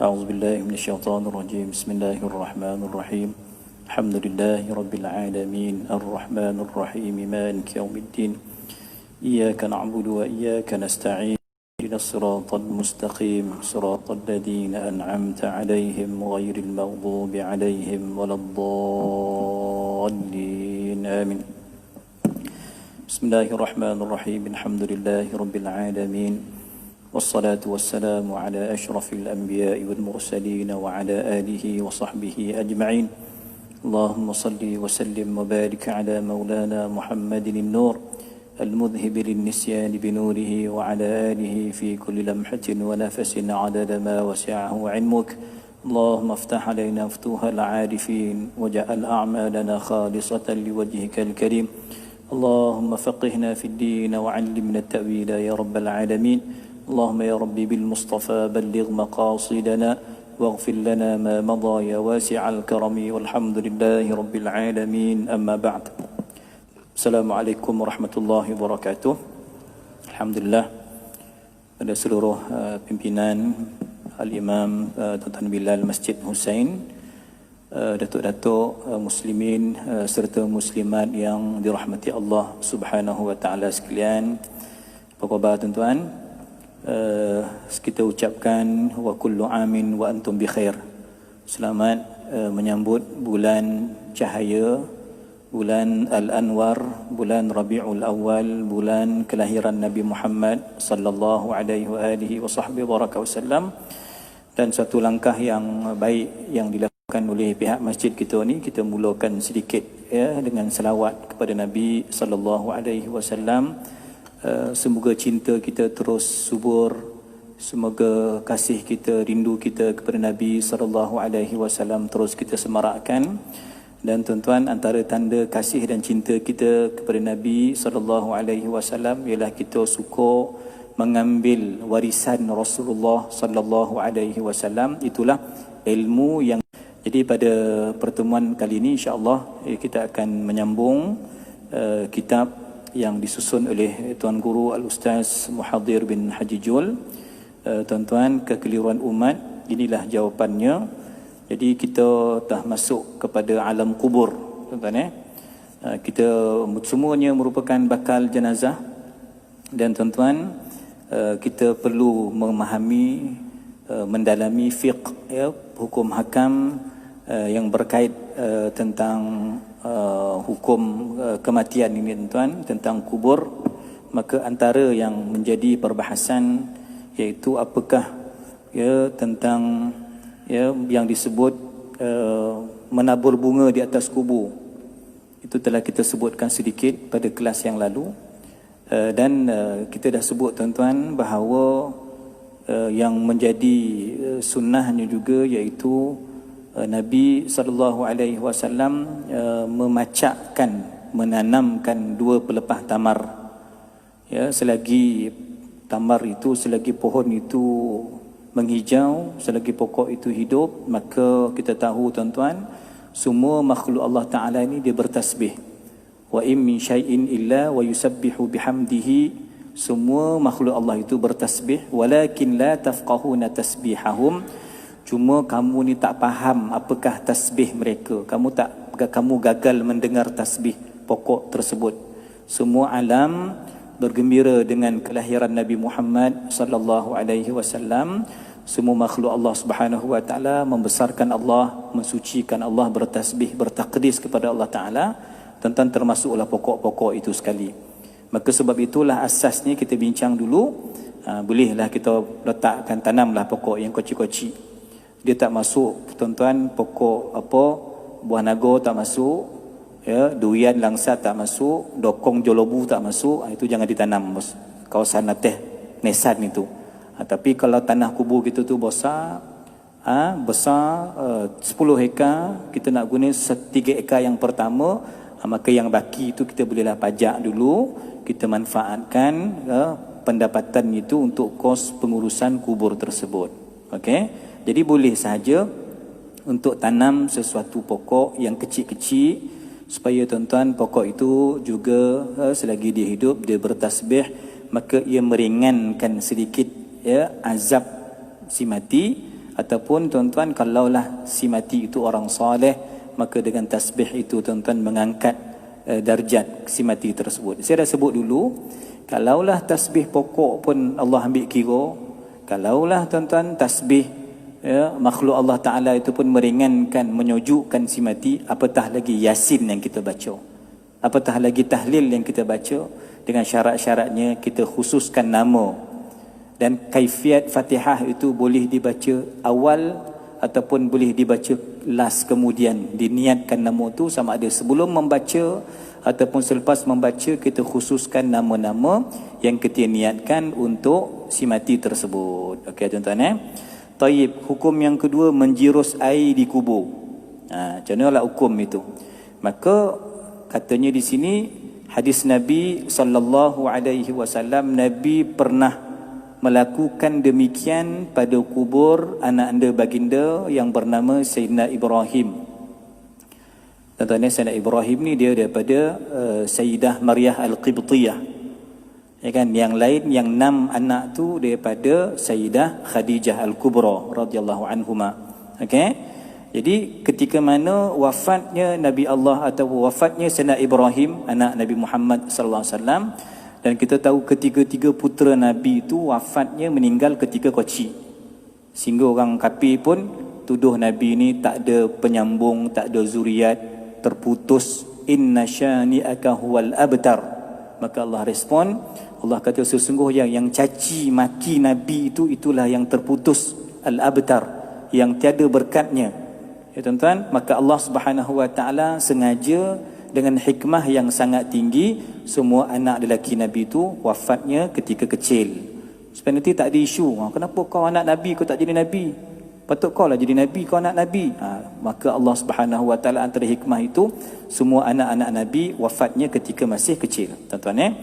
أعوذ بالله من الشيطان الرجيم بسم الله الرحمن الرحيم الحمد لله رب العالمين الرحمن الرحيم مالك يوم الدين إياك نعبد وإياك نستعين اهدنا الصراط المستقيم صراط الذين أنعمت عليهم غير المغضوب عليهم ولا الضالين آمين بسم الله الرحمن الرحيم الحمد لله رب العالمين والصلاة والسلام على أشرف الأنبياء والمرسلين وعلى آله وصحبه أجمعين اللهم صل وسلم وبارك على مولانا محمد النور المذهب للنسيان بنوره وعلى آله في كل لمحة ونفس عدد ما وسعه علمك اللهم افتح علينا فتوح العارفين وجعل أعمالنا خالصة لوجهك الكريم اللهم فقهنا في الدين وعلمنا التأويل يا رب العالمين اللهم يا ربي بالمصطفى بلغ مقاصدنا واغفر لنا ما مضى يا واسع الكرم والحمد لله رب العالمين أما بعد Assalamualaikum warahmatullahi wabarakatuh. Alhamdulillah pada seluruh pimpinan Al-Imam Tuan Bilal Masjid Husain, datuk-datuk muslimin serta muslimat yang dirahmati Allah Subhanahu wa taala sekalian. Apa khabar tuan-tuan? Kita ucapkan wa kullu amin wa antum bi khair. Selamat menyambut bulan cahaya, bulan Al-Anwar, bulan Rabiul Awal, bulan kelahiran Nabi Muhammad sallallahu alaihi wa alihi wasallam. Dan satu langkah yang baik yang dilakukan oleh pihak masjid kita ni, kita mulakan sedikit ya dengan selawat kepada Nabi sallallahu alaihi wasallam. Semoga cinta kita terus subur, semoga kasih kita, rindu kita kepada Nabi sallallahu alaihi wasallam terus kita semarakkan. Dan tuan-tuan, antara tanda kasih dan cinta kita kepada Nabi sallallahu alaihi wasallam ialah kita suka mengambil warisan Rasulullah sallallahu alaihi wasallam. Itulah ilmu yang jadi pada pertemuan kali ini insya-Allah kita akan menyambung kitab yang disusun oleh Tuan Guru Al-Ustaz Muhadir bin Haji Jul. Tuan-tuan, kekeliruan umat, inilah jawapannya. Jadi kita dah masuk kepada alam kubur, tuan-tuan. Kita semuanya merupakan bakal jenazah. Dan tuan-tuan, kita perlu memahami, mendalami fiqh, ya, hukum hakam yang berkait tentang hukum kematian ini, tuan-tuan, tentang kubur. Maka antara yang menjadi perbahasan iaitu apakah ya tentang ya yang disebut menabur bunga di atas kubur. Itu telah kita sebutkan sedikit pada kelas yang lalu. Dan kita dah sebut, tuan-tuan, bahawa yang menjadi sunnahnya juga iaitu Nabi sallallahu alaihi wasallam memacakkan, menanamkan 2 pelepah tamar. Ya, selagi tamar itu, selagi pohon itu menghijau, selagi pokok itu hidup, maka kita tahu, tuan-tuan, semua makhluk Allah Ta'ala ini dia bertasbih. Wa in min syai'in illa wa yusabbihu bihamdihi. Semua makhluk Allah itu bertasbih, walakin la tafqahuna tasbihahum. Cuma kamu ni tak faham apakah tasbih mereka. Kamu gagal mendengar tasbih pokok tersebut. Semua alam bergembira dengan kelahiran Nabi Muhammad sallallahu alaihi wasallam. Semua makhluk Allah Subhanahu wa taala membesarkan Allah, mensucikan Allah, bertasbih, bertakdis kepada Allah Taala, tentang termasuklah pokok-pokok itu sekali. Maka sebab itulah asasnya kita bincang dulu. Bolehlah kita letakkan, tanamlah pokok yang kecil-kecil. Dia tak masuk, tuan-tuan, pokok apa, buah naga tak masuk, ya, durian langsat tak masuk, dokong jolobu tak masuk. Itu jangan ditanam, bos. Kawasan Nateh Nesan itu. Tapi kalau tanah kubur kita tu besar, besar 10 hektar, kita nak guna 3 hektar yang pertama, maka yang baki itu kita bolehlah pajak dulu, kita manfaatkan pendapatan itu untuk kos pengurusan kubur tersebut. Okey, jadi boleh sahaja untuk tanam sesuatu pokok yang kecil-kecil, supaya tuan-tuan pokok itu juga selagi dia hidup, dia bertasbih, maka ia meringankan sedikit ya azab si mati, Ataupun tuan-tuan, kalaulah si mati itu orang soleh, maka dengan tasbih itu tuan-tuan mengangkat darjat si mati tersebut. Saya dah sebut dulu, kalaulah tasbih pokok pun Allah ambil kira, kalaulah tuan-tuan tasbih makhluk Allah Ta'ala itu pun meringankan, menyojukkan si mati, apatah lagi Yasin yang kita baca, apatah lagi tahlil yang kita baca, dengan syarat-syaratnya kita khususkan nama. Dan kaifiat Fatihah itu boleh dibaca awal ataupun boleh dibaca last, kemudian diniatkan nama tu, sama ada sebelum membaca ataupun selepas membaca, kita khususkan nama-nama yang kita niatkan untuk si mati tersebut. Okey tuan-tuan Taib, hukum yang kedua, menjirus air di kubur. Macam manalah hukum itu? Maka katanya di sini hadis Nabi sallallahu alaihi wasallam, Nabi pernah melakukan demikian pada kubur anak anda baginda yang bernama Sayyidina Ibrahim. Tuan-tuan, Sayyidina Ibrahim ni dia daripada Sayyidah Maryah Al-Qibtiyah. Ya kan, yang lain yang 6 anak tu daripada Sayyidah Khadijah Al-Kubra radhiyallahu anhuma. Okey. Jadi ketika mana wafatnya Nabi Allah atau wafatnya Sayyidina Ibrahim anak Nabi Muhammad sallallahu alaihi wasallam, dan kita tahu ketiga-tiga putera Nabi itu wafatnya meninggal ketika kecil, sehingga orang kafir pun tuduh Nabi ni tak ada penyambung, tak ada zuriat, terputus, inna syani'aka huwal abtar. Maka Allah respon, Allah kata sesungguhnya yang caci maki Nabi itu, itulah yang terputus, al-abtar, yang tiada berkatnya. Ya tuan-tuan, maka Allah Subhanahu wa taala sengaja dengan hikmah yang sangat tinggi, semua anak lelaki Nabi itu wafatnya ketika kecil, supaya nanti tak ada isu, kenapa kau anak Nabi kau tak jadi Nabi, patut kau lah jadi Nabi, kau anak Nabi. Maka Allah Subhanahu wa taala antara hikmah itu, semua anak-anak Nabi wafatnya ketika masih kecil. Tuan-tuan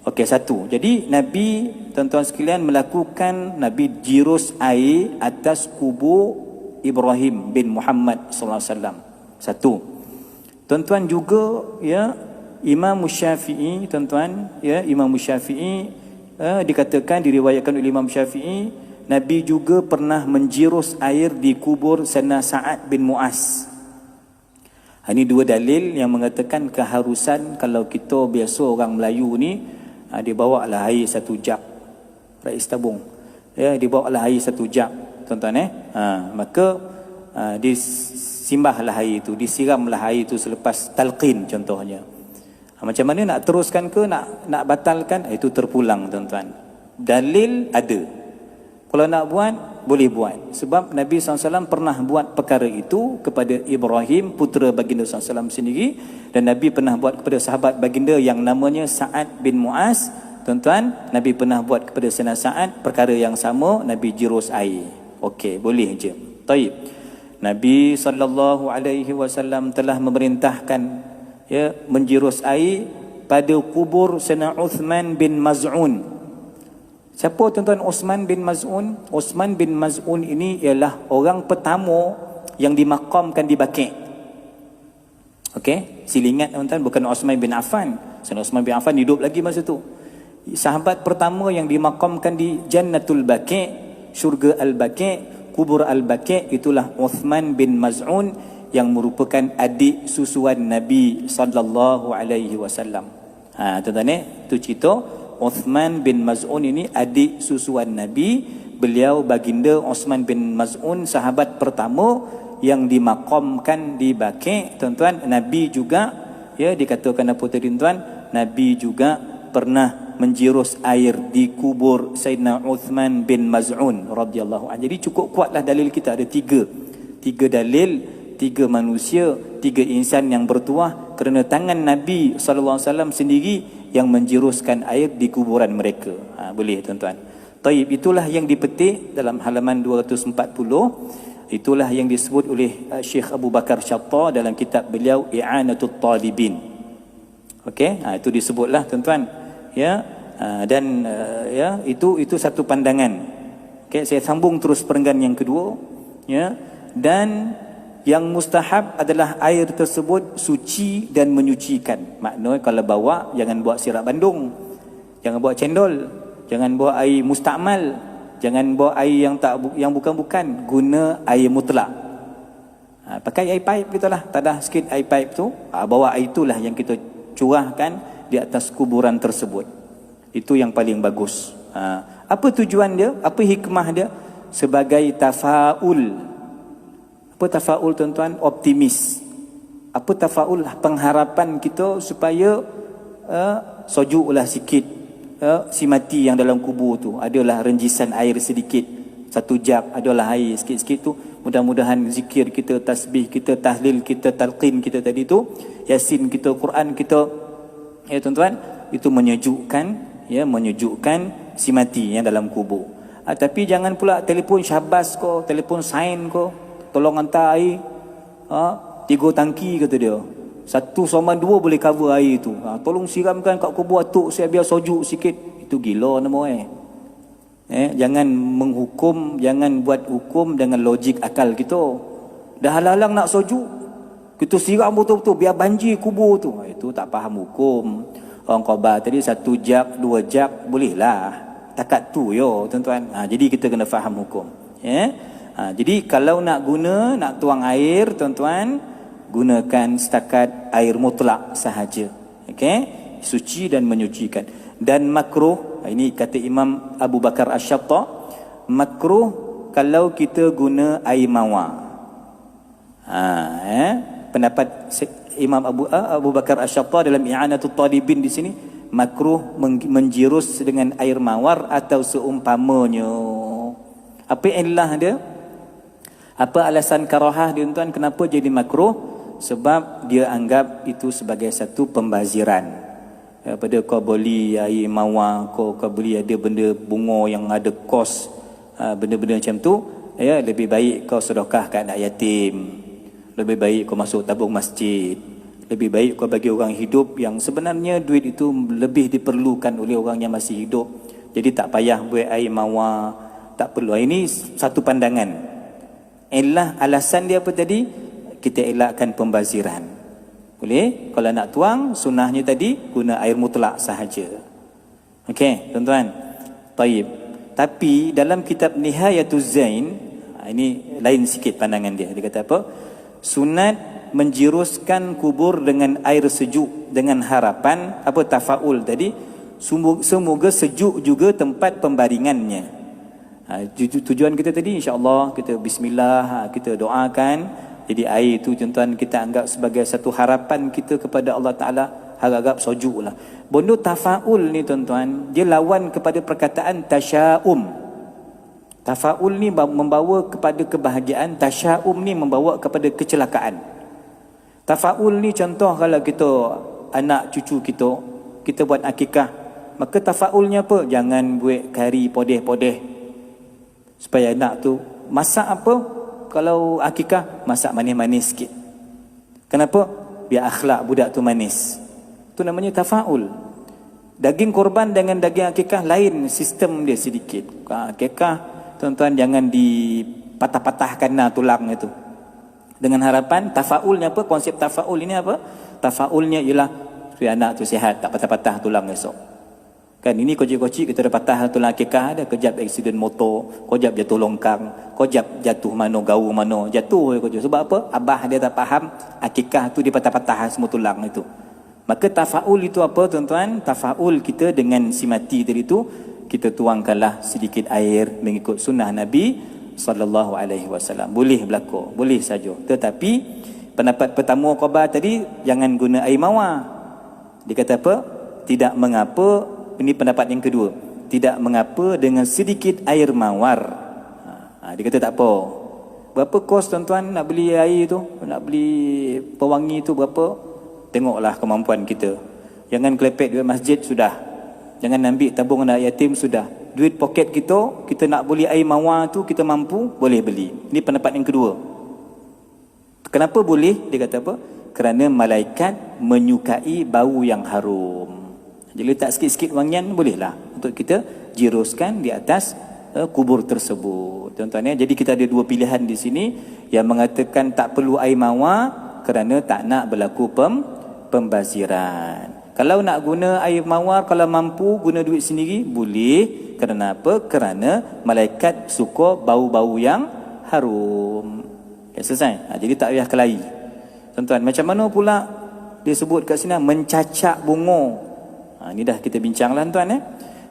Okey, satu. Jadi Nabi, tuan-tuan sekalian, melakukan Nabi jirus air atas kubur Ibrahim bin Muhammad sallallahu alaihi wasallam. Satu. Tuan-tuan juga Imam Syafi'i, tuan-tuan Imam Syafi'i dikatakan, diriwayatkan oleh Imam Syafi'i, Nabi juga pernah menjirus air di kubur Sayyidina Sa'ad bin Mu'az. Ini dua dalil yang mengatakan keharusan kalau kita biasa orang Melayu ni, dia bawa lah air 1 jug, rais tabung, dia bawa lah air 1 jug, tuan-tuan maka disimbahlah air itu, disiramlah air itu selepas talqin contohnya. Macam mana nak teruskan ke nak batalkan, itu terpulang tuan-tuan. Dalil ada, kalau nak buat boleh buat, sebab Nabi SAW pernah buat perkara itu kepada Ibrahim putera baginda SAW sendiri, dan Nabi pernah buat kepada sahabat baginda yang namanya Sa'ad bin Mu'az. Tuan-tuan, Nabi pernah buat kepada Sayyidina Sa'ad perkara yang sama, Nabi jirus air. Okey, boleh je. Taib. Nabi SAW telah memerintahkan menjirus air pada kubur Sayyidina Uthman bin Maz'un. Siapa tuan-tuan Uthman bin Maz'un? Uthman bin Maz'un ini ialah orang pertama yang dimakamkan di Baqi'. Okey, sila ingat tuan-tuan, bukan Uthman bin Affan. Sayyidina Uthman bin Affan hidup lagi masa tu. Sahabat pertama yang dimakamkan di Jannatul Baqi', syurga Al-Baqi', kubur Al-Baqi', itulah Uthman bin Maz'un, yang merupakan adik susuan Nabi sallallahu alaihi wasallam. Tuan-tuan itu cerita Uthman bin Maz'un ini adik susuan Nabi. Beliau baginda Uthman bin Maz'un, sahabat pertama yang dimakamkan di Baqi'. Tuan-tuan, Nabi juga dikatakan apa tadi tuan? Nabi juga pernah menjirus air di kubur Sayyidina Uthman bin Maz'un radhiyallahu anhu. Jadi cukup kuatlah dalil kita, ada tiga dalil, 3 manusia, 3 insan yang bertuah kerana tangan Nabi SAW sendiri yang menjiruskan air di kuburan mereka. Boleh tuan-tuan. Taib, itulah yang dipetik dalam halaman 240. Itulah yang disebut oleh Syekh Abu Bakar Syatta dalam kitab beliau I'anatul Talibin. Okey, itu disebutlah tuan-tuan. Dan itu satu pandangan. Okey, saya sambung terus perenggan yang kedua. Dan yang mustahab adalah air tersebut suci dan menyucikan. Maknanya kalau bawa, jangan bawa sirap bandung, jangan bawa cendol, jangan bawa air mustakmal. Jangan bawa air yang bukan-bukan, guna air mutlak. Pakai air pipe gitulah, tadah sikit air pipe tu, bawa air itulah yang kita curahkan di atas kuburan tersebut. Itu yang paling bagus. Apa tujuan dia? Apa hikmah dia? Sebagai tafaul. Apa tafaul tuan-tuan? Optimis. Apa tafaul? Pengharapan kita supaya sojuklah sikit si mati yang dalam kubur tu. Adalah renjisan air sedikit, 1 jab adalah air sikit-sikit tu. Mudah-mudahan zikir kita, tasbih kita, tahlil kita, talqin kita tadi tu, yasin kita, Quran kita, ya tuan-tuan, itu menyejukkan, ya, menyejukkan si mati yang dalam kubur. Tapi jangan pula telefon syabas ko, telefon sain ko, tolong hantar air 3 tangki kata dia. 1 sama 2 boleh cover air tu. Tolong siramkan kat kubur atuk saya biar sojuk sikit. Itu gila nama jangan menghukum, jangan buat hukum dengan logik akal kita. Dah halang nak sojuk, kita siram betul-betul biar banjir kubur tu. Itu tak faham hukum. Orang khabar tadi 1 jab, 2 jab boleh lah. Takat tu yo tuan-tuan. Jadi kita kena faham hukum. Jadi kalau nak guna, nak tuang air tuan-tuan, gunakan setakat air mutlak sahaja. Okey, suci dan menyucikan. Dan makruh, ini kata Imam Abu Bakar Asy-Syatta, makruh kalau kita guna air mawar. Pendapat Imam Abu Bakar Asy-Syatta dalam I'anatul Talibin di sini, makruh menjirus dengan air mawar atau seumpamanya. Apa illah dia? Apa alasan karahah dia tuan, kenapa jadi makruh? Sebab dia anggap itu sebagai satu pembaziran. Pada kau beli air mawar, kau beli ada benda bunga yang ada kos, benda-benda macam tu, ya, lebih baik kau sedekah kat anak yatim, lebih baik kau masuk tabung masjid, lebih baik kau bagi orang hidup yang sebenarnya duit itu lebih diperlukan oleh orang yang masih hidup. Jadi tak payah buat air mawar, tak perlu. Ini satu pandangan. Alasan dia apa tadi? Kita elakkan pembaziran. Boleh? Kalau nak tuang, sunnahnya tadi guna air mutlak sahaja. Okey, tuan-tuan. Baik. Tapi dalam kitab Nihayatuz Zain, ini lain sikit pandangan dia. Dia kata apa? Sunat menjiruskan kubur dengan air sejuk dengan harapan apa, tafaul tadi, semoga sejuk juga tempat pembaringannya. Tujuan kita tadi insya-Allah kita bismillah, kita doakan. Jadi air itu tuan-tuan kita anggap sebagai satu harapan kita kepada Allah Ta'ala, harap sojuklah. Benda tafaul ni tuan-tuan, dia lawan kepada perkataan tasya'um. Tafaul ni membawa kepada kebahagiaan, tasya'um ni membawa kepada kecelakaan. Tafaul ni contoh kalau kita anak cucu kita buat akikah, maka tafaulnya apa? Jangan buat kari podeh-podeh supaya anak tu masak apa? Kalau akikah, masak manis-manis sikit. Kenapa? Biar akhlak budak tu manis. Itu namanya tafaul. Daging korban dengan daging akikah lain sistem dia sedikit. Akikah tuan-tuan jangan dipatah-patahkan tulang itu. Dengan harapan tafaulnya apa? Konsep tafaul ini apa? Tafaulnya ialah supaya anak tu sihat, tak patah-patah tulang esok. Kan ini kocik-kocik kita dah patah tulang akikah, ada kejap aksiden motor, kejap jatuh longkang, kejap jatuh mano gaul mano, jatuh kejap. Sebab apa? Abah dia tak faham akikah tu dia patah-patah semua tulang itu. Maka tafaul itu apa tuan-tuan? Tafaul kita dengan si mati tadi tu, kita tuangkanlah sedikit air mengikut sunnah Nabi sallallahu alaihi wasallam. Boleh berlaku, boleh saja. Tetapi pendapat pertama khabar tadi jangan guna air mawar. Dia kata apa? Tidak mengapa. Ini pendapat yang kedua. Tidak mengapa dengan sedikit air mawar. Dia kata tak apa. Berapa kos tuan-tuan nak beli air tu? Nak beli pewangi tu berapa? Tengoklah kemampuan kita. Jangan kelepek duit masjid sudah. Jangan ambil tabung anak yatim sudah. Duit poket kita nak beli air mawar tu kita mampu, boleh beli. Ini pendapat yang kedua. Kenapa boleh? Dia kata apa? Kerana malaikat menyukai bau yang harum. Jadi letak sikit-sikit wangian bolehlah untuk kita jiruskan di atas kubur tersebut. Tuan-tuan ya, jadi kita ada dua pilihan di sini yang mengatakan tak perlu air mawar kerana tak nak berlaku pembaziran. Kalau nak guna air mawar, kalau mampu guna duit sendiri boleh. Kerana apa? Kerana malaikat suka bau-bau yang harum. Selesai. Jadi tak payah kelahi. Tuan-tuan, macam mana pula dia sebut kat sini mencacak bunga. Ini dah kita bincang lah tuan.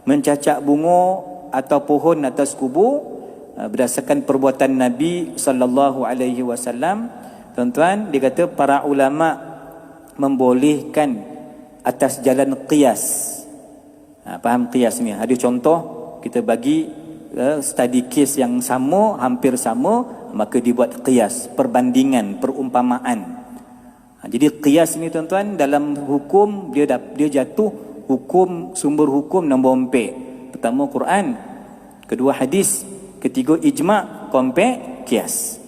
Mencacak bunga atau pohon atas kubur berdasarkan perbuatan Nabi sallallahu alaihi wasallam. Tuan-tuan, dia kata para ulama membolehkan atas jalan qiyas. Faham qiyas ni? Ada contoh kita bagi study case yang sama, hampir sama, maka dibuat qiyas, perbandingan, perumpamaan. Jadi qiyas ni tuan-tuan dalam hukum dia jatuh hukum, sumber hukum nombor 4. Pertama Quran, kedua hadis, ketiga ijma', keempat qiyas.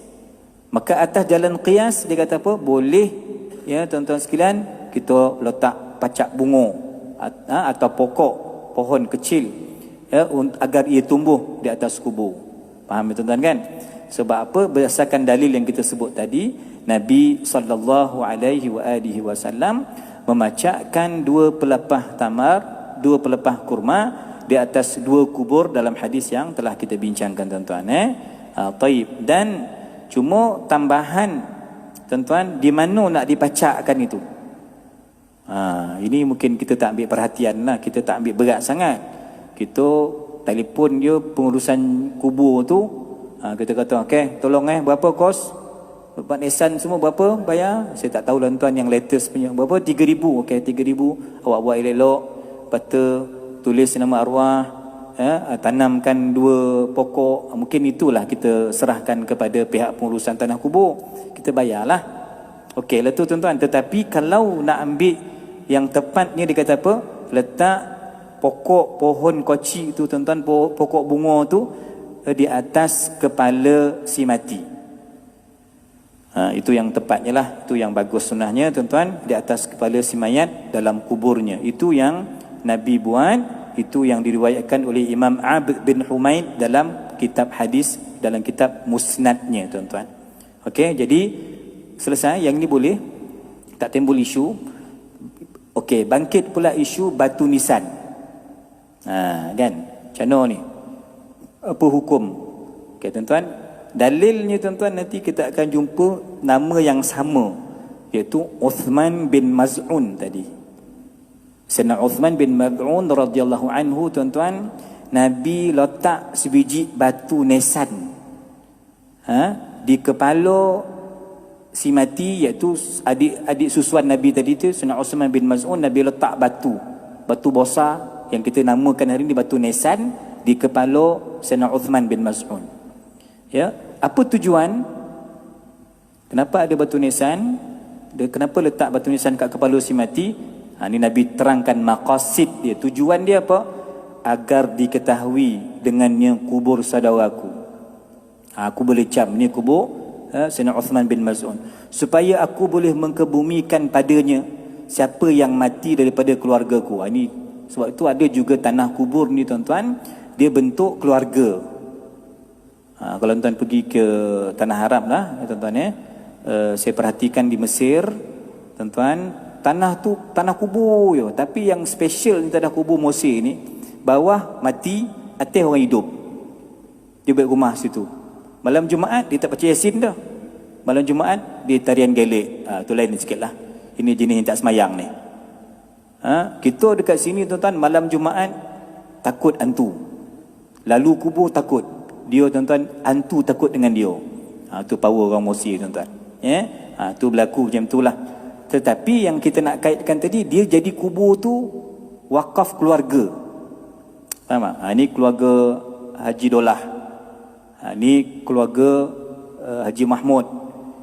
Maka atas jalan qiyas dia kata apa? Boleh ya tuan-tuan sekalian kita letak pacak bunga atau pokok pohon kecil ya agar ia tumbuh di atas kubur. Faham tuan-tuan kan? Sebab apa? Berdasarkan dalil yang kita sebut tadi, Nabi sallallahu alaihi wasallam memacakkan 2 pelepah tamar, 2 pelepah kurma di atas 2 kubur dalam hadis yang telah kita bincangkan tuan-tuan. Taib. Dan cuma tambahan tuan-tuan, di mana nak dipacakkan itu? Ini mungkin kita tak ambil perhatian lah, kita tak ambil berat sangat. Kita telefon dia pengurusan kubur tu, kita kata okey, tolong berapa kos? Bapak Nesan semua berapa bayar? Saya tak tahu lah tuan yang latest punya. Berapa? 3,000. Okey, 3,000. Awak buat elok-elok, lepas tu tulis nama arwah, tanamkan 2 pokok. Mungkin itulah kita serahkan kepada pihak pengurusan tanah kubur. Kita bayarlah. Okey lah tu tuan-tuan. Tetapi kalau nak ambil yang tepatnya dia kata apa? Letak pokok pohon koci tu tuan-tuan, pokok bunga tu di atas kepala si mati. Itu yang tepatnya lah, itu yang bagus sunnahnya tuan-tuan, di atas kepala si mayat dalam kuburnya. Itu yang Nabi buat, itu yang diriwayatkan oleh Imam Abd bin Humaid dalam kitab hadis, dalam kitab musnadnya tuan-tuan. Okey, jadi selesai. Yang ni boleh, tak timbul isu. Okey, bangkit pula isu batu nisan. Kan, macam mana ni? Apa hukum? Okey tuan-tuan, dalilnya tuan-tuan nanti kita akan jumpa nama yang sama, iaitu Uthman bin Maz'un tadi. Sayyidina Uthman bin Maz'un radhiyallahu anhu tuan-tuan, Nabi letak sebiji batu nisan di kepala si mati, iaitu adik susuan Nabi tadi tu, Sayyidina Uthman bin Maz'un. Nabi letak batu besar yang kita namakan hari ini batu nisan di kepala Sayyidina Uthman bin Maz'un. Ya, apa tujuan? Kenapa ada batu nisan? Kenapa letak batu nisan kat kepala si mati? Ini Nabi terangkan maqasid dia, tujuan dia apa? Agar diketahui dengannya kubur saudaraku. Aku boleh cam ni kubur Sayyidina Uthman bin Maz'un, supaya aku boleh mengkebumikan padanya siapa yang mati daripada keluargaku. Ini sebab itu ada juga tanah kubur ni tuan-tuan, dia bentuk keluarga. Kalau tuan pergi ke tanah Arab lah tuan-tuan saya perhatikan di Mesir tuan-tuan, tanah tu tanah kubur je, tapi yang special di tanah kubur Mesir ni, bawah mati, atas orang hidup. Dia buat rumah situ. Malam Jumaat dia tak baca Yasin dah. Malam Jumaat dia tarian gelek. Tu lain sikit lah. Ini jenis yang tak semayang ni. Kita dekat sini tuan-tuan, malam Jumaat takut hantu. Lalu kubur takut. Dia tuan-tuan, hantu takut dengan dia. Tu power orang Mesir tuan-tuan. Tu berlaku macam tu lah. Tetapi yang kita nak kaitkan tadi, dia jadi kubur tu wakaf keluarga. Faham tak? Ini keluarga Haji Dolah. Ini keluarga Haji Mahmud.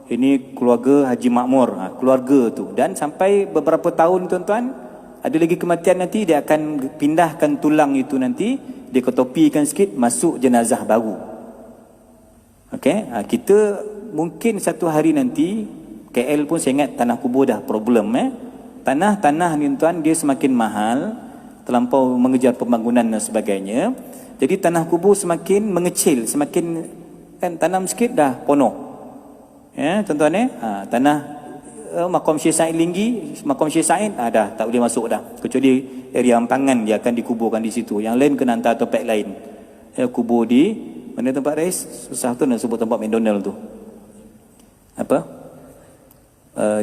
Ini keluarga Haji Makmur. Keluarga tu. Dan sampai beberapa tahun tuan-tuan, ada lagi kematian nanti, dia akan pindahkan tulang itu nanti, dia kotopikan sikit, masuk jenazah baru. Okey, kita mungkin satu hari nanti, KL pun saya ingat tanah kubur dah problem. Tanah-tanah ni tuan, dia semakin mahal, terlampau mengejar pembangunan dan sebagainya. Jadi tanah kubur semakin mengecil, semakin kan tanam sikit dah penuh. Ya, tuan-tuan tanah makam Syekh Said Linggi, makam Syekh Said, dah tak boleh masuk dah. Kecuali area Ampangan dia akan dikuburkan di situ. Yang lain kena hantar tempat lain. Kubur di mana tempat Rais? Susah tu nak sebut tempat McDonald tu. Apa?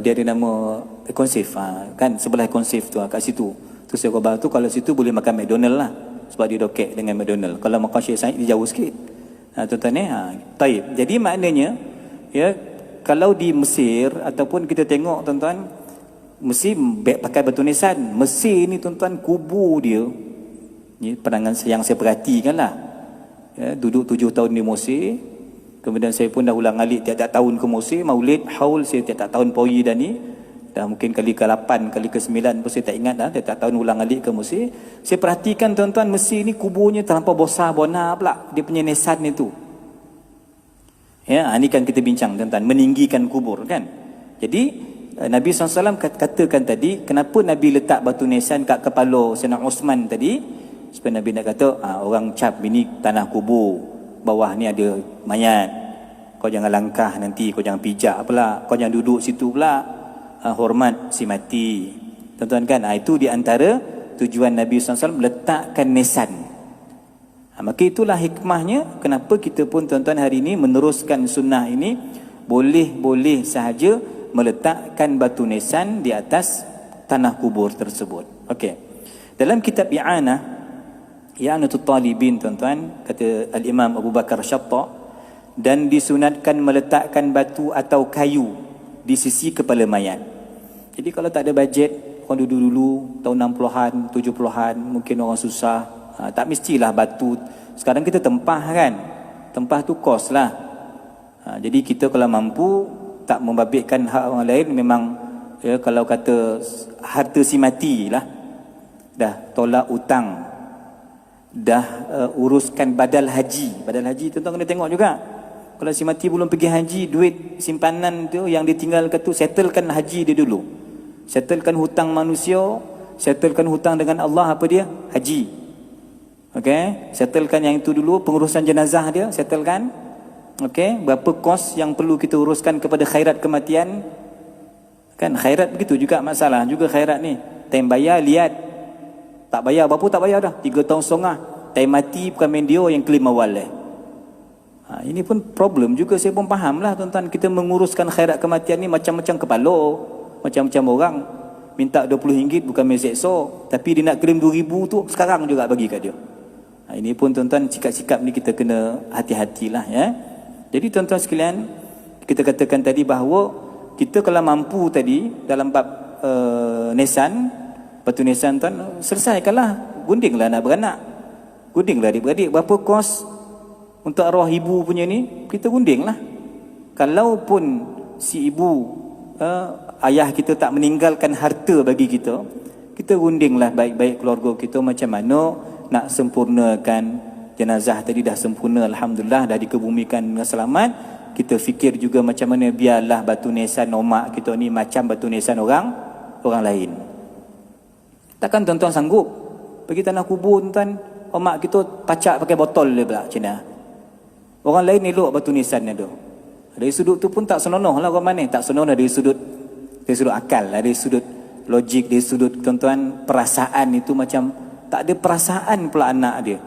Dia ada nama Konsif, kan sebelah Konsif tu, kat situ. Tu saya khabar tu kalau situ boleh makan McDonald lah. Sebab dia dokek dengan McDonald. Kalau makam Syekh Said dia jauh sikit. Tuan-tuan ni, taib. Jadi maknanya, ya, kalau di Mesir ataupun kita tengok tuan-tuan, Mesir pakai batu nisan. Mesir ni tuan-tuan kubur dia, ni pandangan yang saya perhatikan lah, ya, duduk 7 tahun di Mesir. Kemudian saya pun dah ulang alik tiap-tiap tahun ke Mesir. Maulid, haul saya tiap-tiap tahun poi dah ni. Dah mungkin kali ke-8, kali ke-9 pun saya tak ingat dah. Tiap-tiap tahun ulang alik ke Mesir. Saya perhatikan tuan-tuan, Mesir ni kuburnya terlampau besar bona pula. Dia punya nisan itu. Ya, ini kan kita bincang tuan-tuan, meninggikan kubur kan. Jadi Nabi SAW katakan tadi, kenapa Nabi letak batu nisan kat kepala Sayyidina Osman tadi? Supaya Nabi nak kata, orang cap ini tanah kubur, bawah ni ada mayat. Kau jangan langkah nanti, kau jangan pijak pula, kau jangan duduk situ pula, hormat si mati. Tuan-tuan kan, itu di antara tujuan Nabi SAW letakkan nisan. Maka itulah hikmahnya kenapa kita pun tuan-tuan hari ini meneruskan sunnah ini, boleh-boleh sahaja meletakkan batu nisan di atas tanah kubur tersebut. Okey. Dalam kitab I'anatul Talibin tuan-tuan, kata Al-Imam Abu Bakar Syatta, dan disunatkan meletakkan batu atau kayu di sisi kepala mayat. Jadi kalau tak ada bajet, orang dulu-dulu tahun 60-an, 70-an, mungkin orang susah, tak mestilah batu. Sekarang kita tempah kan, tempah tu kos lah. Jadi kita kalau mampu tak membabitkan hak orang lain, memang ya, kalau kata harta si mati lah, dah tolak utang, dah uruskan badal haji. Badal haji tuan-tuan kena tengok juga. Kalau si mati belum pergi haji, duit simpanan tu yang ditinggalkan tu, settlekan haji dia dulu. Settlekan hutang manusia, settlekan hutang dengan Allah, apa dia? Haji. Okey, settlekan yang itu dulu, pengurusan jenazah dia, settlekan. Okey, berapa kos yang perlu kita uruskan kepada khairat kematian? Kan khairat begitu juga masalah juga khairat ni. Time bayar lihat. Tak bayar berapa tak bayar dah. 3 tahun setengah. Time mati bukan main dia yang klaim awal lah. Ini pun problem juga, saya pun faham lah tuan-tuan. Kita menguruskan khairat kematian ni macam-macam kepala, macam-macam orang. Minta RM20 bukan main sekso, tapi dia nak klaim RM2,000 tu sekarang juga bagi kat dia. Ini pun tuan-tuan, sikap-sikap ni kita kena hati-hatilah ya. Jadi tuan-tuan sekalian, kita katakan tadi bahawa kita kalau mampu tadi dalam bab nisan, batu nisan tuan, selesaikanlah, gundinglah anak beranak, gundinglah adik-beradik. Berapa kos untuk arwah ibu punya ni, kita gundinglah. Kalaupun si ibu, ayah kita tak meninggalkan harta bagi kita, kita gundinglah baik-baik keluarga kita macam mana nak sempurnakan jenazah tadi. Dah sempurna alhamdulillah, dah dikebumikan dengan selamat. Kita fikir juga macam mana biarlah batu nisan omak kita ni macam batu nisan orang lain. Takkan tuan-tuan sanggup pergi tanah kubur tuan, omak kita pacak pakai botol dia pula Cina. Orang lain elok batu nisan dia tu. Dari sudut tu pun tak senonoh lah orang mana. Tak senonoh dari sudut akal, dari sudut logik, dari sudut tuan-tuan perasaan itu macam tak ada perasaan pula anak dia.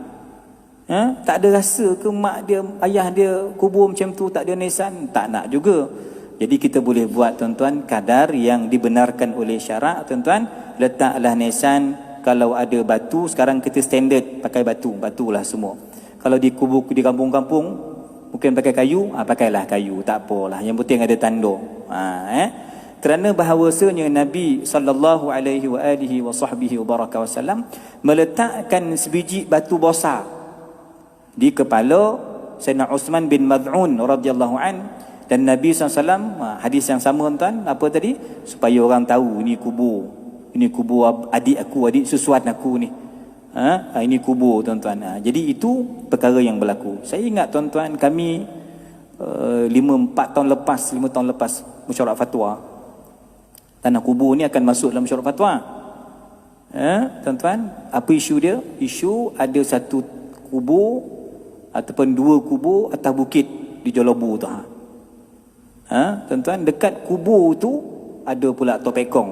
Tak ada rasa ke mak dia, ayah dia kubur macam tu, tak ada nisan, tak nak juga. Jadi kita boleh buat tuan-tuan kadar yang dibenarkan oleh syarak tuan-tuan. Letaklah nisan. Kalau ada batu, sekarang kita standard pakai batulah semua. Kalau di kubur di kampung-kampung mungkin pakai kayu, pakailah kayu, tak apalah, yang penting ada tanduk. Kerana bahawasanya Nabi sallallahu alaihi wa alihi wa sahbihi wa baraka wasallam meletakkan sebiji batu besar di kepala Sayyidina Uthman bin Mad'un radhiyallahu an, dan Nabi SAW, hadis yang sama tuan, apa tadi? Supaya orang tahu ini kubur adik aku, adik susuan aku ni. Ini kubur tuan-tuan. Jadi itu perkara yang berlaku. Saya ingat tuan-tuan, kami 5 tahun lepas mesyuarat fatwa, tanah kubur ni akan masuk dalam mesyuarat fatwa. Tuan-tuan, apa isu dia? Isu ada satu kubur ataupun 2 kubur atas bukit di Jolobu tu. Tuan-tuan, dekat kubur tu ada pula Tok Pekong.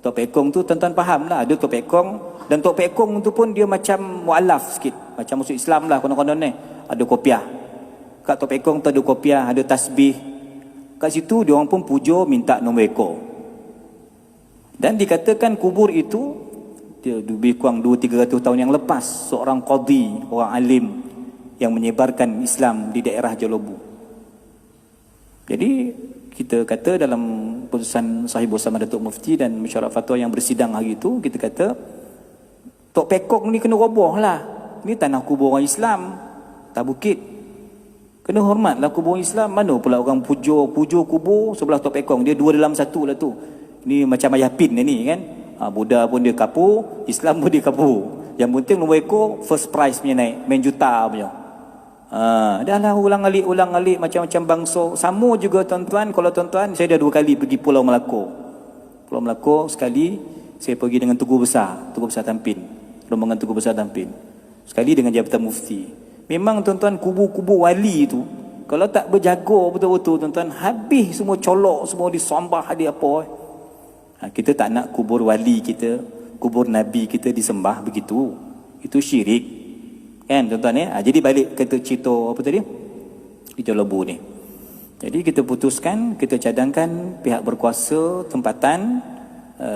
Tok Pekong tu tuan-tuan faham lah, ada Tok Pekong. Dan Tok Pekong tu pun dia macam mu'alaf sikit, macam masuk Islam lah konon-konon ni. Ada kopiah. Kat Tok Pekong tu ada kopiah, ada tasbih. Kat situ dia orang pun puja minta nombor ekor. Dan dikatakan kubur itu dia lebih kurang 200-300 tahun yang lepas, seorang qadi, orang alim yang menyebarkan Islam di daerah Jolobu. Jadi kita kata dalam putusan Sahih bersama Datuk Mufti dan mesyuarat fatwa yang bersidang hari itu, kita kata Tok Pekong ni kena roboh lah. Ni tanah kubur orang Islam, tak bukit. Kena hormatlah kubur Islam. Mana pula orang puja kubur sebelah Tok Pekong. Dia dua dalam satu lah tu. Ni macam ayah pin ni kan. Buddha pun dia kapur, Islam pun dia kapur. Yang penting nombor ekor first prize punya naik, main juta punya. Dah lah ulang alik macam-macam bangsa. Sama juga tuan-tuan, kalau tuan-tuan, saya dah 2 kali pergi Pulau Melaka. Pulau Melaka sekali saya pergi dengan Tugu Besar Tampin. Rombongan Tugu Besar Tampin. Sekali dengan Jabatan Mufti. Memang tuan-tuan, kubur-kubur wali tu kalau tak berjaga betul-betul tuan-tuan, habis semua colok, semua disembah dia apa. Kita tak nak kubur wali kita, kubur Nabi kita disembah begitu. Itu syirik. Kan tuan-tuan ya? Jadi balik kata cerita apa tadi? Di Jolobu ni. Jadi kita putuskan, kita cadangkan pihak berkuasa tempatan,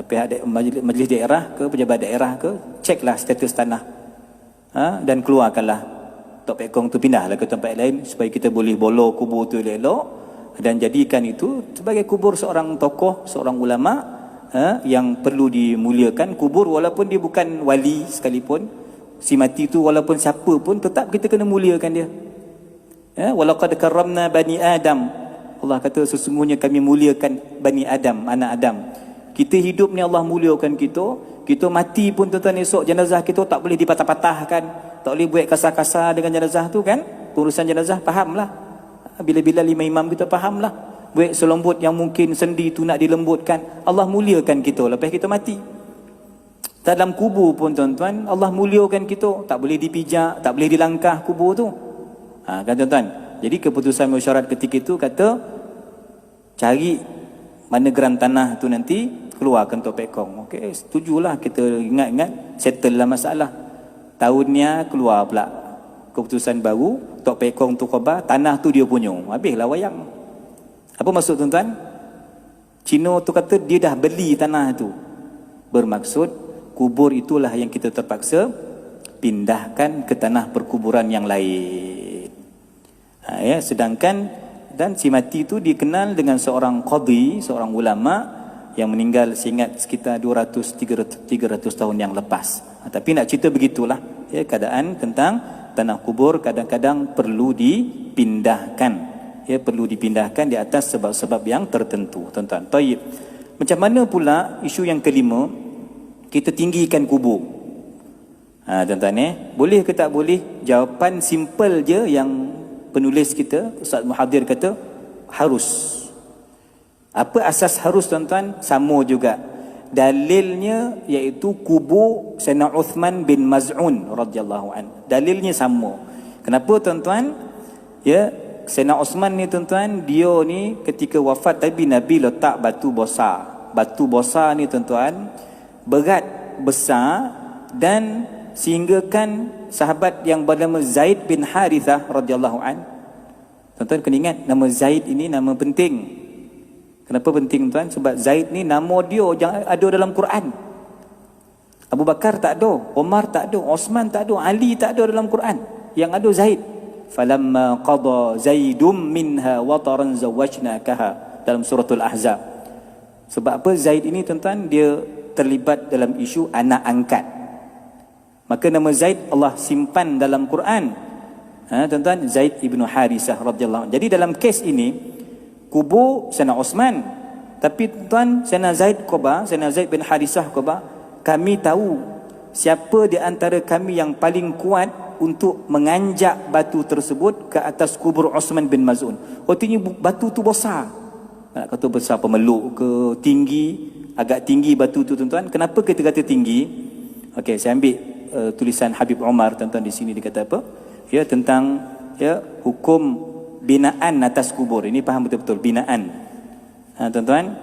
pihak majlis daerah ke, pejabat daerah ke, ceklah status tanah. Dan keluarkanlah Tok Pekong tu, pindahlah ke tempat lain supaya kita boleh bolo kubur tu elok dan jadikan itu sebagai kubur seorang tokoh, seorang ulama yang perlu dimuliakan. Kubur walaupun dia bukan wali sekalipun, si mati tu walaupun siapa pun tetap kita kena muliakan dia. Walaqad karramna bani Adam. Allah kata sesungguhnya kami muliakan Bani Adam, anak Adam. Kita hidup ni Allah muliakan kita. Kita mati pun tuan-tuan, esok jenazah kita tak boleh dipatah-patahkan, tak boleh buat kasar-kasar dengan jenazah tu kan. Pengurusan jenazah fahamlah. Bila-bila 5 imam kita fahamlah. Buat selembut yang mungkin sendi tu nak dilembutkan. Allah muliakan kita lepas kita mati. Dalam kubur pun tuan-tuan, Allah muliakan kita. Tak boleh dipijak, tak boleh dilangkah kubur tu. Kan tuan-tuan. Jadi keputusan mesyuarat ketika itu kata, cari mana geran tanah tu nanti, keluarkan Tok Pekong. Okey, setujulah, kita ingat-ingat, settle lah masalah. Tahunnya keluar pula keputusan baru, Tok Pekong tu khabar, tanah tu dia punya. Habislah wayang. Apa maksud tuan-tuan? Cina tu kata dia dah beli tanah tu. Bermaksud kubur itulah yang kita terpaksa pindahkan ke tanah perkuburan yang lain. Sedangkan dan si mati tu dikenal dengan seorang qadi, seorang ulama yang meninggal seingat sekitar 200-300 tahun yang lepas. Tapi nak cerita begitulah keadaan tentang tanah kubur kadang-kadang perlu dipindahkan. Perlu dipindahkan di atas sebab-sebab yang tertentu, tuan-tuan. Taib. Macam mana pula isu yang kelima, kita tinggikan kubur. Tuan-tuan boleh ke tak boleh? Jawapan simple je yang penulis kita Ustaz Muhadir kata harus. Apa asas harus tuan-tuan? Sama juga. Dalilnya iaitu kubur Sayyidina Uthman bin Maz'un radhiyallahu an. Dalilnya sama. Kenapa tuan-tuan? Sayyidina Uthman ni tuan-tuan, dia ni ketika wafat tapi Nabi letak batu besar. Batu besar ni tuan-tuan berat, besar, dan sehinggakan sahabat yang bernama Zaid bin Harithah radhiyallahu an. Tuan-tuan kena ingat nama Zaid ini nama penting. Kenapa penting tuan? Sebab Zaid ni nama dia jangan ada dalam Quran. Abu Bakar tak ada, Umar tak ada, Osman tak ada, Ali tak ada dalam Quran. Yang ada Zaid. Falamma qada Zaidum minha wataran zawajnakaha dalam suratul Ahzab. Sebab apa Zaid ini tuan-tuan dia terlibat dalam isu anak angkat. Maka nama Zaid Allah simpan dalam Quran. Tuan-tuan, Zaid ibnu Harisah radhiyallahu anhu. Jadi dalam kes ini kubur Sayyidina Osman, tapi tuan Sayyidina Zaid khabar, Sayyidina Zaid bin Harisah khabar, kami tahu siapa di antara kami yang paling kuat untuk menganjak batu tersebut ke atas kubur Osman bin Maz'un. Artinya batu tu besar. Nak kata besar pemeluk ke, tinggi, agak tinggi batu tu tuan-tuan. Kenapa kita kata tinggi? Okey, saya ambil tulisan Habib Umar tuan-tuan di sini, dia kata apa? Tentang hukum binaan atas kubur. Ini faham betul-betul binaan. Tuan-tuan,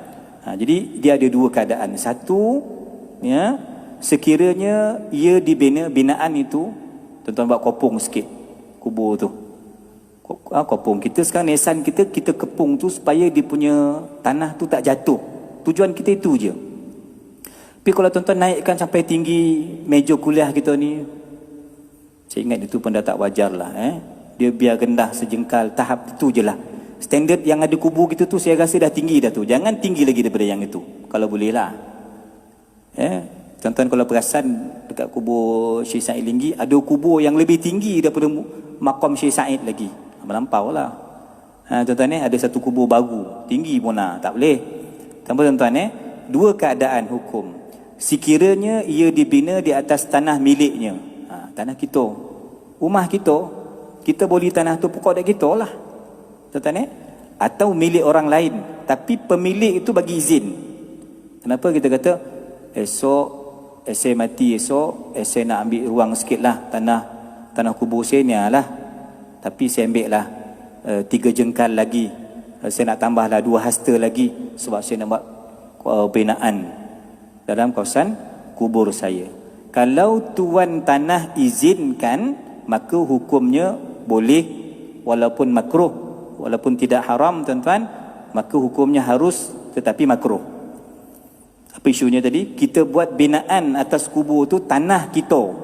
Jadi dia ada dua keadaan. Satu, ya, sekiranya ia dibina, binaan itu, tuan-tuan buat kopong sikit kubur tu. Kopong kita sekarang, nisan kita kepung tu supaya dia punya tanah tu tak jatuh. Tujuan kita itu je. Tapi kalau tuan-tuan naikkan sampai tinggi meja kuliah kita ni, saya ingat itu pun dah tak wajar lah. Dia biar rendah sejengkal, tahap itu je lah. Standard yang ada kubur kita tu saya rasa dah tinggi dah tu. Jangan tinggi lagi daripada yang itu, kalau boleh lah. Tuan-tuan kalau perasan dekat kubur Syekh Said Linggi, ada kubur yang lebih tinggi daripada makam Syekh Said lagi. Melampau lah. Tuan-tuan ada satu kubur baru, tinggi pun lah, tak boleh. Tambah tuan-tuan dua keadaan hukum. Sekiranya ia dibina di atas tanah miliknya, tanah kita, rumah kita boleh tanah tu pokok dak kita lah. Tuan-tuan atau milik orang lain, tapi pemilik itu bagi izin. Kenapa kita kata esok saya mati, esok saya nak ambil ruang sikit lah tanah kubur saya ni lah, tapi saya ambil lah 3 jengkal lagi, saya nak tambah lah 2 hasta lagi, sebab saya nak buat binaan dalam kawasan kubur saya. Kalau tuan tanah izinkan, maka hukumnya boleh, walaupun makruh, walaupun tidak haram tuan-tuan, maka hukumnya harus tetapi makruh. Apa isunya tadi? Kita buat binaan atas kubur tu tanah kita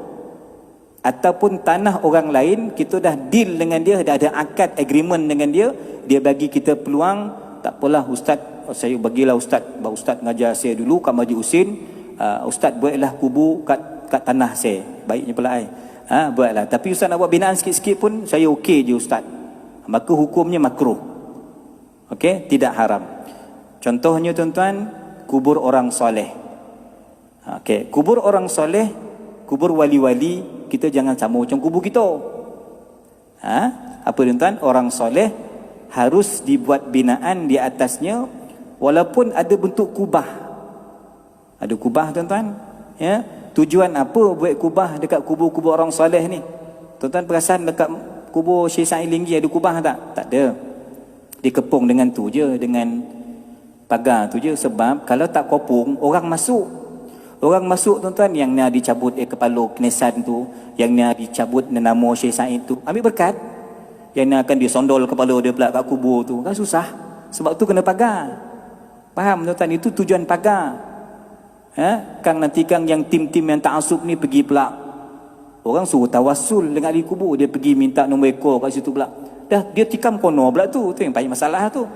ataupun tanah orang lain, kita dah deal dengan dia, dah ada akad agreement dengan dia, dia bagi kita peluang, tak apalah ustaz, saya bagilah ustaz ngajar saya dulu kat Masjid Husin, ustaz buatlah kubur kat tanah saya, baiknya pula buatlah, tapi ustaz nak buat binaan sikit-sikit pun saya okey je ustaz, maka hukumnya makruh. Okey, tidak haram. Contohnya tuan-tuan, kubur orang soleh. Okey, kubur orang soleh, kubur wali-wali, kita jangan sama macam kubur kita. Apa tuan-tuan? Orang soleh harus dibuat binaan di atasnya, walaupun ada bentuk kubah. Ada kubah tuan-tuan, ya. Tujuan apa buat kubah dekat kubur-kubur orang soleh ni? Tuan-tuan perasan dekat kubur Syekh Said Linggi ada kubah tak? Tak ada. Dikepung dengan tu je, dengan pagar tu je. Sebab kalau tak kopong, orang masuk. Orang masuk tuan-tuan, yang nak dicabut kepala knesan tu, yang nak dicabut nama Syekh Said tu, ambil berkat. Yang nak akan disondol kepala dia pula kat kubur tu, kan susah. Sebab tu kena pagar. Faham tuan-tuan? Itu tujuan pagar. Kang nanti kang yang tim-tim yang ta'asub ni pergi pula, orang suruh tawasul dengan ahli kubur, dia pergi minta nombor ekor kat situ pula, dah dia tikam kono pula tu yang banyak masalah tu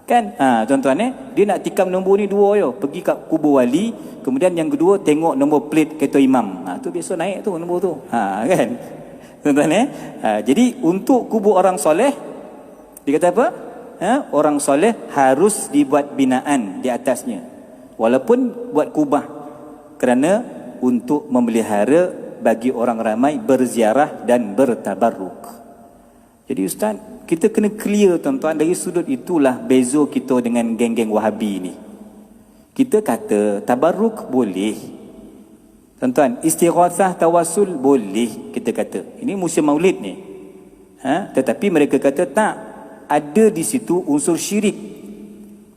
kan. Tuan-tuan dia nak tikam nombor ni 2 yo, pergi kat kubur wali, kemudian yang kedua tengok nombor plate kereta imam, tu biasa naik tu nombor tu, kan tuan-tuan. Jadi untuk kubur orang soleh, dia kata apa? Orang soleh harus dibuat binaan di atasnya, walaupun buat kubah, kerana untuk memelihara bagi orang ramai berziarah dan bertabarruk. Jadi ustaz, kita kena clear tuan-tuan, dari sudut itulah beza kita dengan geng-geng Wahabi ni. Kita kata tabarruk boleh tuan-tuan, istighatsah tawasul boleh, kita kata ini musim maulid ni, tetapi mereka kata tak, ada di situ unsur syirik.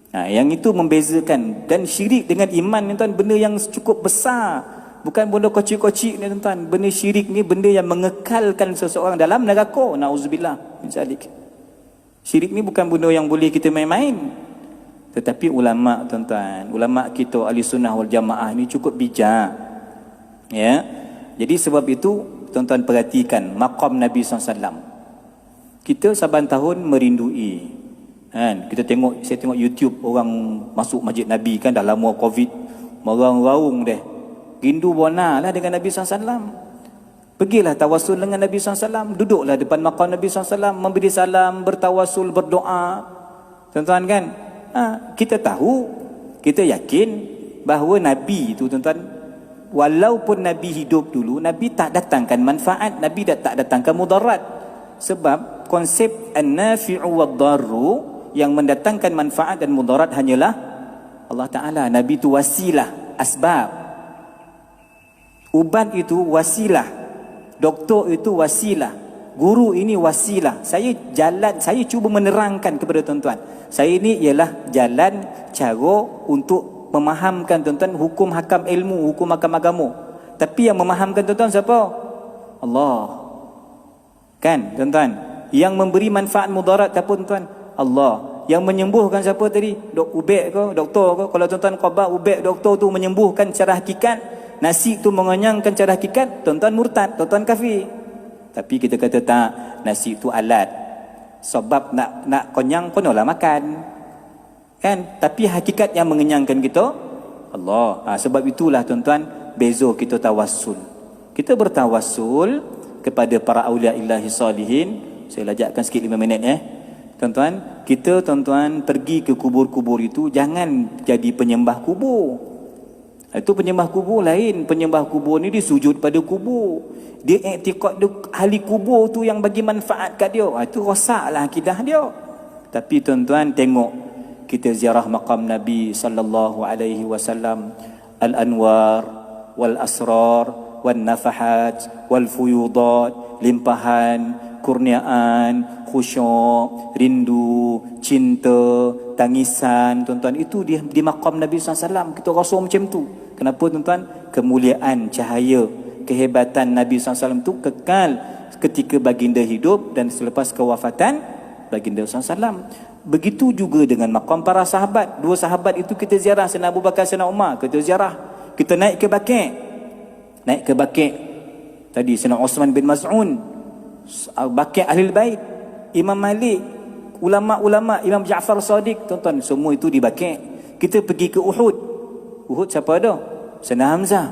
Yang itu membezakan. Dan syirik dengan iman ni tuan, benda yang cukup besar, bukan benda kocik-kocik ni tuan. Benda syirik ni benda yang mengekalkan seseorang dalam neraka, na'udzubillah min zalik. Syirik ni bukan benda yang boleh kita main-main. Tetapi ulama tuan-tuan, ulama kita ahli sunnah wal jamaah ni cukup bijak, ya. Jadi sebab itu tuan-tuan perhatikan maqam Nabi SAW. Kita saban tahun merindui, kan? Saya tengok YouTube orang masuk masjid Nabi, kan dah lama Covid, merang-raung deh, rindu bona lah dengan Nabi SAW. Pergilah tawasul dengan Nabi SAW, duduklah depan maqam Nabi SAW, memberi salam, bertawasul, berdoa, tuan-tuan kan. Kita tahu, kita yakin bahawa Nabi itu tuan-tuan, walaupun Nabi hidup dulu, Nabi tak datangkan manfaat, Nabi tak datangkan mudarat. Sebab konsep an-nafi'u wad-darru, yang mendatangkan manfaat dan mudarat hanyalah Allah Ta'ala. Nabi itu wasilah, asbab. Ubat itu wasilah, doktor itu wasilah, Guru ini wasilah. Saya cuba menerangkan kepada tuan-tuan. Saya ini ialah jalan cara untuk memahamkan tuan-tuan hukum hakam ilmu, hukum hakam agama. Tapi yang memahamkan tuan-tuan siapa? Allah. Kan tuan-tuan? Yang memberi manfaat mudarat apa tuan-tuan? Allah. Yang menyembuhkan siapa tadi? Ubek ke? Doktor ke? Kalau tuan-tuan khabar ubek doktor tu menyembuhkan secara hakikat, nasi tu mengenyangkan secara hakikat, tuan-tuan murtad, tuan-tuan kafir. Tapi kita kata tak, nasi itu alat. Sebab nak kenyang pun olah makan. Kan? Tapi hakikat yang mengenyangkan kita Allah. Sebab itulah tuan-tuan beza kita tawassul. Kita bertawassul kepada para aulia illahi salihin. Saya lajakkan sikit 5 minit Tuan-tuan, kita tuan-tuan pergi ke kubur-kubur itu, jangan jadi penyembah kubur. Itu penyembah kubur lain. Penyembah kubur ni dia sujud pada kubur. Dia iktikad ahli kubur tu yang bagi manfaat kat dia. Itu rosaklah akidah dia. Tapi tuan-tuan tengok, kita ziarah maqam Nabi sallallahu alaihi wasallam, al-anwar wal asrar wal nafahat wal fuyudat, limpahan, kurniaan, khusyuk, rindu, cinta, tangisan, tuan-tuan, itu di maqam Nabi SAW. Kita rasa macam tu. Kenapa tuan-tuan? Kemuliaan, cahaya, kehebatan Nabi SAW tu kekal ketika baginda hidup dan selepas kewafatan baginda SAW. Begitu juga dengan maqam para sahabat. 2 sahabat itu kita ziarah, Sayyidina Abu Bakar, Sayyidina Umar, kita ziarah. Kita naik ke Baqi'. Tadi Sayyidina Osman bin Mas'un, Baqi' Ahlul Bait, Imam Malik, ulama-ulama, Imam Ja'far Shadiq, tuan-tuan, semua itu di Baqi'. Kita pergi ke Uhud. Uhud siapa ada? Sayyidina Hamzah.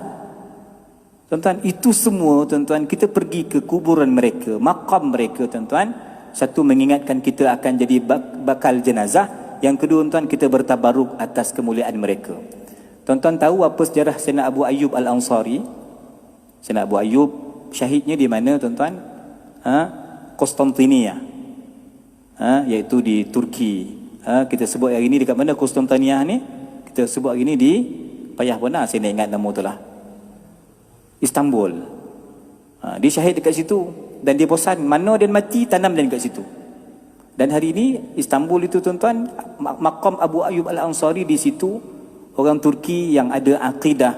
Tuan-tuan, itu semua tuan-tuan, kita pergi ke kuburan mereka, maqam mereka tuan-tuan. Satu, mengingatkan kita akan jadi bakal jenazah. Yang kedua tuan-tuan, kita bertabaruk atas kemuliaan mereka. Tuan-tuan tahu apa sejarah Sayyidina Abu Ayyub Al-Ansari? Sayyidina Abu Ayyub syahidnya di mana tuan-tuan? Konstantinia, iaitu di Turki. Kita sebut hari ini dekat mana Konstantinia ni? Kita sebut hari ini di payah benar saya nak ingat nama tu lah, Istanbul. Dia syahid dekat situ dan dia bosan, mana dan mati tanam dan dekat situ. Dan hari ini Istanbul itu tuan-tuan, maqam Abu Ayyub Al-Ansari di situ. Orang Turki yang ada akidah,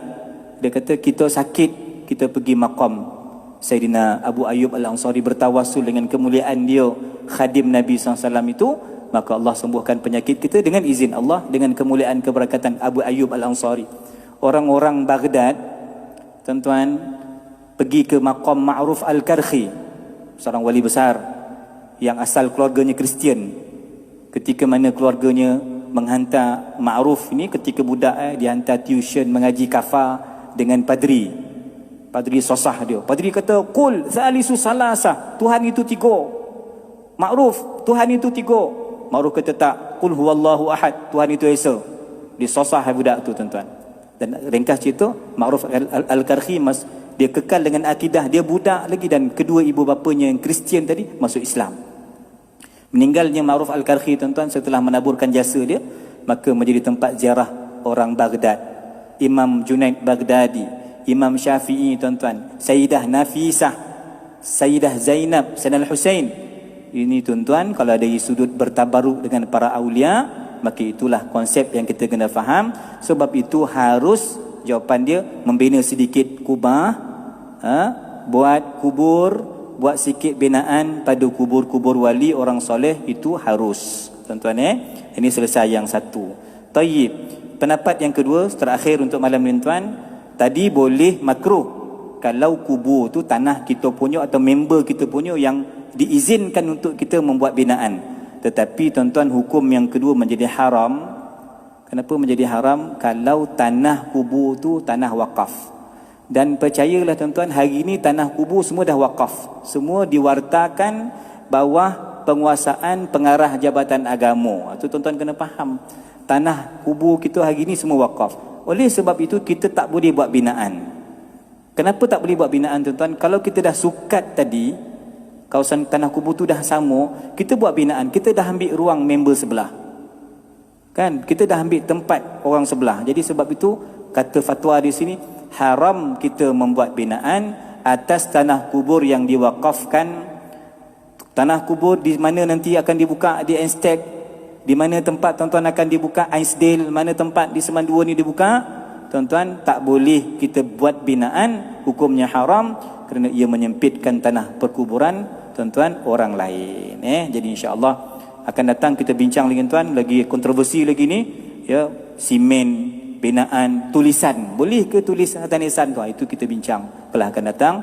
dia kata kita sakit, kita pergi maqam Sayyidina Abu Ayyub Al-Ansari, bertawassul dengan kemuliaan dia, khadim Nabi SAW itu, maka Allah sembuhkan penyakit kita dengan izin Allah, dengan kemuliaan keberkatan Abu Ayyub Al-Ansari. Orang-orang Baghdad tuan-tuan pergi ke maqam Ma'ruf Al-Karhi, seorang wali besar yang asal keluarganya Kristian. Ketika mana keluarganya menghantar Ma'ruf ini ketika budak dihantar tuition mengaji kafa dengan padri sosah dia. Padri kata, "Qul salisu salasa." Tuhan itu 3. Ma'ruf, Tuhan itu 3. Ma'ruf kata tak. "Qul huwallahu ahad." Tuhan itu Esa. Dia sosah budak tu tuan-tuan. Dan ringkas cerita, Ma'ruf Al-Karhi dia kekal dengan akidah, dia budak lagi, dan kedua ibu bapanya yang Kristian tadi masuk Islam. Meninggalnya Ma'ruf Al-Karhi tuan-tuan setelah menaburkan jasa dia, maka menjadi tempat ziarah orang Baghdad. Imam Junaid Baghdadi, Imam Syafi'i tuan-tuan, Sayyidah Nafisah, Sayyidah Zainab, Sayyidina Al-Husain. Ini tuan-tuan, kalau dari sudut bertabaruk dengan para awliya, maka itulah konsep yang kita kena faham. Sebab itu harus, jawapan dia, membina sedikit kubah, buat kubur, buat sikit binaan pada kubur-kubur wali orang soleh, itu harus tuan-tuan. Ini selesai yang satu. Tayyib. Pendapat yang kedua terakhir untuk malam ni tuan, tadi boleh makruh kalau kubur tu tanah kita punya atau member kita punya yang diizinkan untuk kita membuat binaan. Tetapi tuan-tuan, hukum yang kedua menjadi haram. Kenapa menjadi haram? Kalau tanah kubur tu tanah wakaf. Dan percayalah tuan-tuan, hari ini tanah kubur semua dah wakaf. Semua diwartakan bawah penguasaan pengarah jabatan agama. Itu tuan-tuan kena faham. Tanah kubur kita hari ini semua wakaf. Oleh sebab itu kita tak boleh buat binaan. Kenapa tak boleh buat binaan tuan-tuan? Kalau kita dah sukat tadi, kawasan tanah kubur tu dah sama, kita buat binaan, kita dah ambil ruang member sebelah. Kan? Kita dah ambil tempat orang sebelah. Jadi sebab itu kata fatwa di sini, haram kita membuat binaan atas tanah kubur yang diwakafkan Tanah kubur di mana nanti akan dibuka di Einstein, di mana tempat tuan-tuan akan dibuka Ainsdale, mana tempat di Semandua ni dibuka, tuan-tuan tak boleh kita buat binaan, hukumnya haram kerana ia menyempitkan tanah perkuburan tuan-tuan orang lain. Jadi insya-Allah akan datang kita bincang lagi tuan, lagi kontroversi lagi ni ya, simen binaan tulisan, boleh ke tulis atas nisan tu? Itu kita bincang pelah akan datang.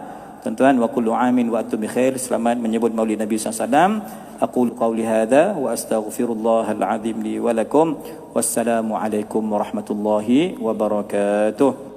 Tuan-tuan, wa kullu amin wa antum bikhair. Selamat menyebut Maulid Nabi SAW. Aqulu qawli hadha wa astaghfirullahal azim li wa lakum. Wassalamu alaikum warahmatullahi wabarakatuh.